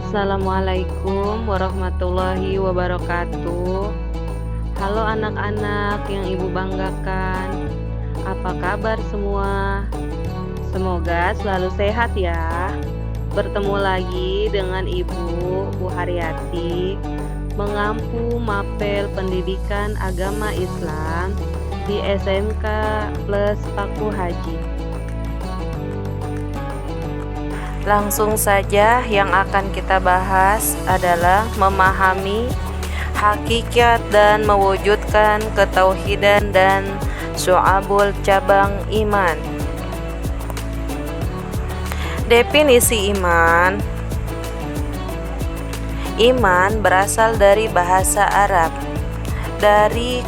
Assalamualaikum warahmatullahi wabarakatuh. Halo anak-anak yang ibu banggakan. Apa kabar semua? Semoga selalu sehat ya. Bertemu lagi dengan Ibu Bu Haryati, mengampu mapel pendidikan agama Islam di SMK Plus Paku Haji. Langsung saja yang akan kita bahas adalah memahami hakikat dan mewujudkan ketauhidan dan syu'abul cabang iman. Definisi iman. Iman berasal dari bahasa Arab, dari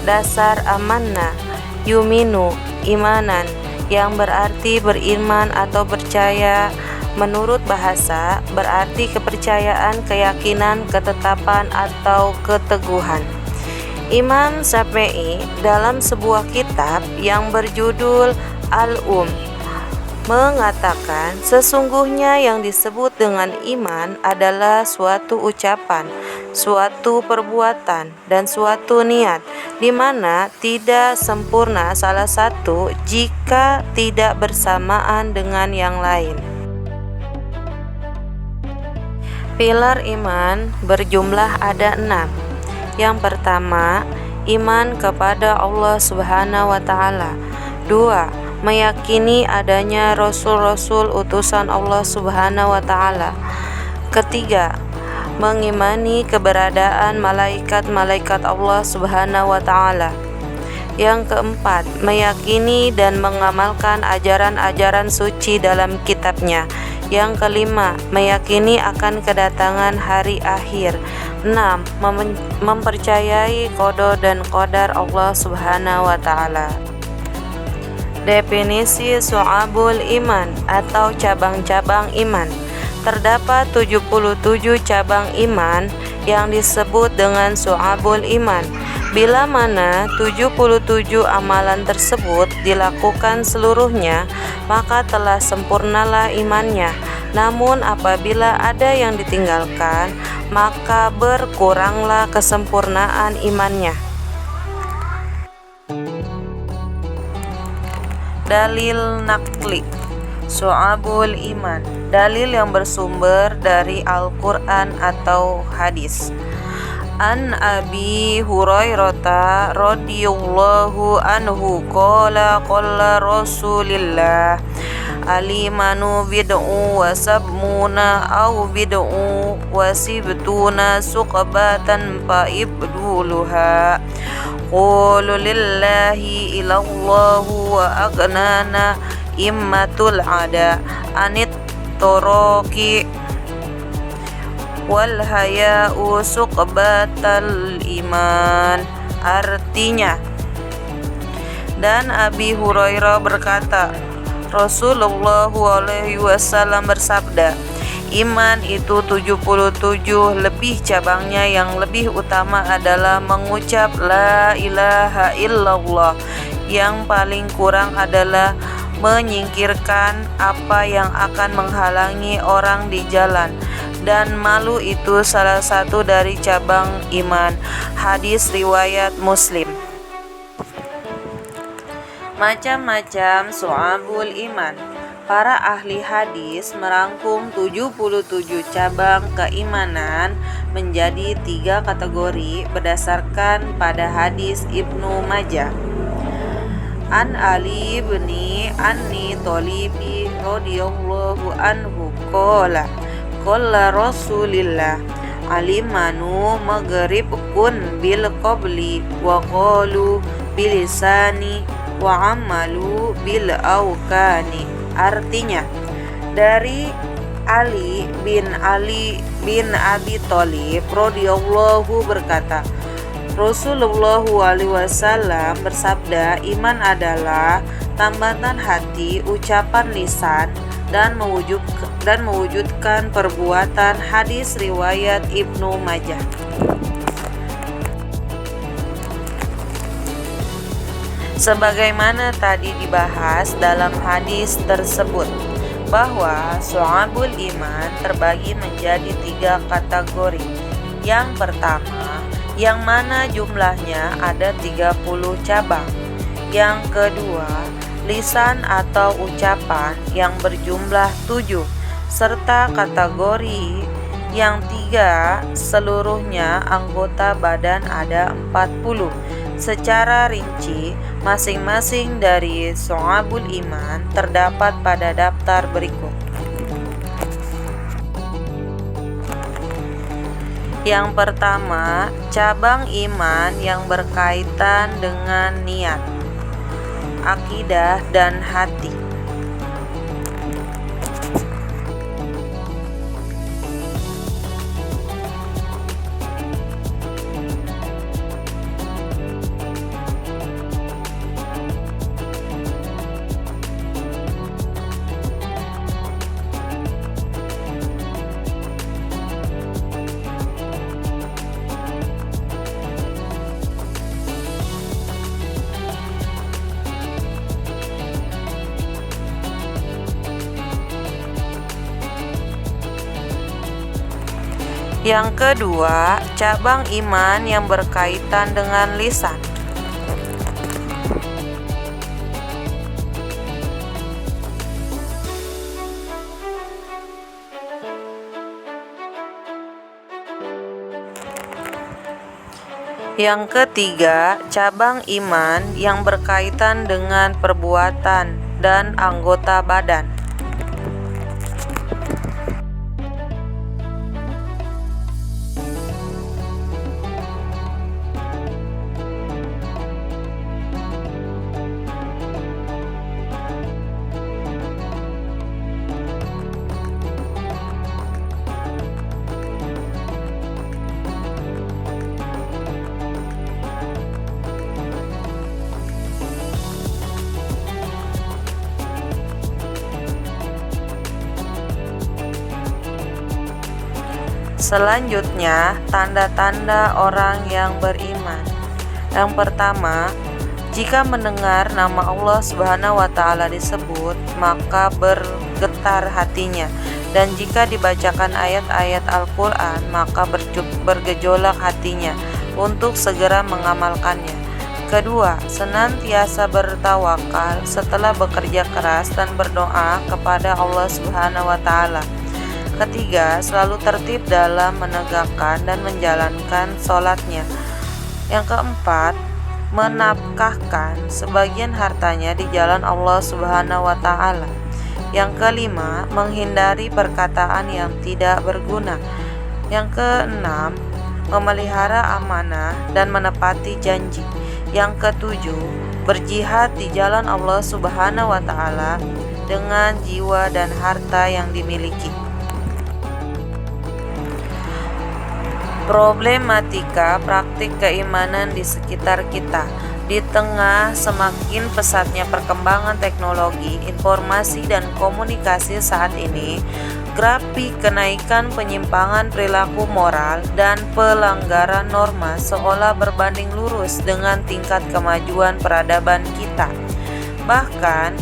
dasar amanna, yuminu, imanan, yang berarti beriman atau percaya. Menurut bahasa, berarti kepercayaan, keyakinan, ketetapan, atau keteguhan. Imam Syafi'i dalam sebuah kitab yang berjudul mengatakan sesungguhnya yang disebut dengan iman adalah suatu ucapan, suatu perbuatan, dan suatu niat, di mana tidak sempurna salah satu jika tidak bersamaan dengan yang lain. Pilar iman berjumlah ada 6. Yang pertama, iman kepada Allah Subhanahu wa Ta'ala. 2. Meyakini adanya rasul-rasul utusan Allah Subhanahu wa Ta'ala. Ketiga, mengimani keberadaan malaikat-malaikat Allah Subhanahu wa Ta'ala. Yang keempat, meyakini dan mengamalkan ajaran-ajaran suci dalam kitabnya. Yang kelima, meyakini akan kedatangan hari akhir. 6. Mempercayai qada dan qadar Allah Subhanahu wa Ta'ala. Definisi syu'abul iman atau cabang-cabang iman. Terdapat 77 cabang iman yang disebut dengan syu'abul iman. Bila mana 77 amalan tersebut dilakukan seluruhnya, maka telah sempurnalah imannya. Namun apabila ada yang ditinggalkan, maka berkuranglah kesempurnaan imannya. Dalil nakli syu'abul iman, dalil yang bersumber dari Al-Quran atau hadis. An Abi Hurairah radhiyallahu anhu qala Rasulillah alimanu bid'u wa sabmuna au bid'u wa sibtuna suqbatan fa ibduluha qulu lillahi ilallahu wa aghnana immatul ada anit toroki wal haya'u suqbatal iman. Artinya, dan Abi Hurairah berkata, Rasulullah SAW bersabda, iman itu 77, lebih cabangnya. Yang lebih utama adalah mengucap la ilaha illallah. Yang paling kurang adalah menyingkirkan apa yang akan menghalangi orang di jalan, dan malu itu salah satu dari cabang iman. Hadis riwayat Muslim. Macam-macam syu'abul iman. Para ahli hadis merangkum 77 cabang keimanan menjadi 3 kategori berdasarkan pada hadis Ibnu Majah. An Ali bin Anni Thalibi radhiyallahu anhu qala Rasulillah alimanu maghribkun bil qabli wa qalu bilisani wa amalu bil awkani. Artinya, dari Ali bin Abi Thalib radhiyallahu berkata, Rasulullah SAW bersabda, iman adalah tambatan hati, ucapan lisan, dan mewujudkan perbuatan. Hadis riwayat Ibnu Majah. Sebagaimana tadi dibahas dalam hadis tersebut, bahwa syu'abul iman terbagi menjadi 3 kategori. Yang pertama, yang mana jumlahnya ada 30 cabang. Yang kedua, lisan atau ucapan yang berjumlah 7, serta kategori yang 3, seluruhnya anggota badan ada 40. Secara rinci, masing-masing dari syu'abul iman terdapat pada daftar berikut. Yang pertama, cabang iman yang berkaitan dengan niat, akidah, dan hati. Yang kedua, cabang iman yang berkaitan dengan lisan. Yang ketiga, cabang iman yang berkaitan dengan perbuatan dan anggota badan. Selanjutnya, tanda-tanda orang yang beriman. Yang pertama, jika mendengar nama Allah Subhanahu wa Ta'ala disebut, maka bergetar hatinya, dan jika dibacakan ayat-ayat Al-Quran, maka bergejolak hatinya untuk segera mengamalkannya. Kedua, senantiasa bertawakal setelah bekerja keras dan berdoa kepada Allah Subhanahu wa Ta'ala. Ketiga, selalu tertib dalam menegakkan dan menjalankan sholatnya. Yang keempat, menafkahkan sebagian hartanya di jalan Allah Subhanahu wa Ta'ala. Yang kelima, menghindari perkataan yang tidak berguna. Yang keenam, memelihara amanah dan menepati janji. Yang ketujuh, berjihad di jalan Allah Subhanahu wa Ta'ala dengan jiwa dan harta yang dimiliki. Problematika praktik keimanan di sekitar kita. Di tengah semakin pesatnya perkembangan teknologi, informasi, dan komunikasi saat ini, grafik kenaikan penyimpangan perilaku moral dan pelanggaran norma seolah berbanding lurus dengan tingkat kemajuan peradaban kita. Bahkan,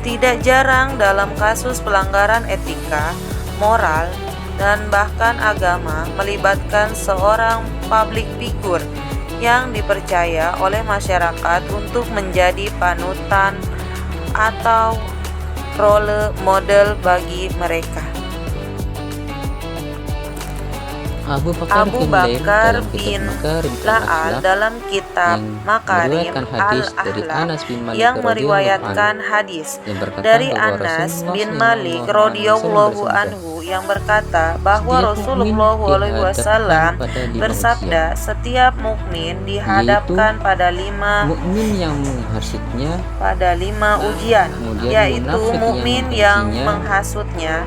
tidak jarang dalam kasus pelanggaran etika, moral, dan bahkan agama melibatkan seorang public figure yang dipercaya oleh masyarakat untuk menjadi panutan atau role model bagi mereka. Abu Bakar bin La'al dalam kitab Makarim al-Akhlaq yang meriwayatkan hadis dari Anas bin Malik radhiyallahu anhu yang berkata bahwa Rasulullah SAW bersabda, setiap mukmin dihadapkan pada 5 ujian, yaitu mukmin yang menghasutnya,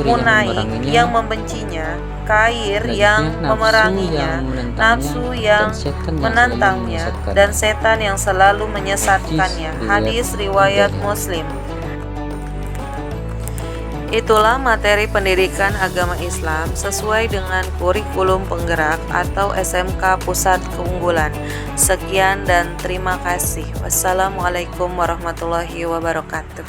munaik yang membencinya, kair yang memeranginya, nafsu yang menantangnya, dan setan yang selalu menyesatkannya. Hadis riwayat Muslim. Itulah materi pendidikan agama Islam sesuai dengan kurikulum penggerak atau SMK Pusat Keunggulan. Sekian dan terima kasih. Wassalamualaikum warahmatullahi wabarakatuh.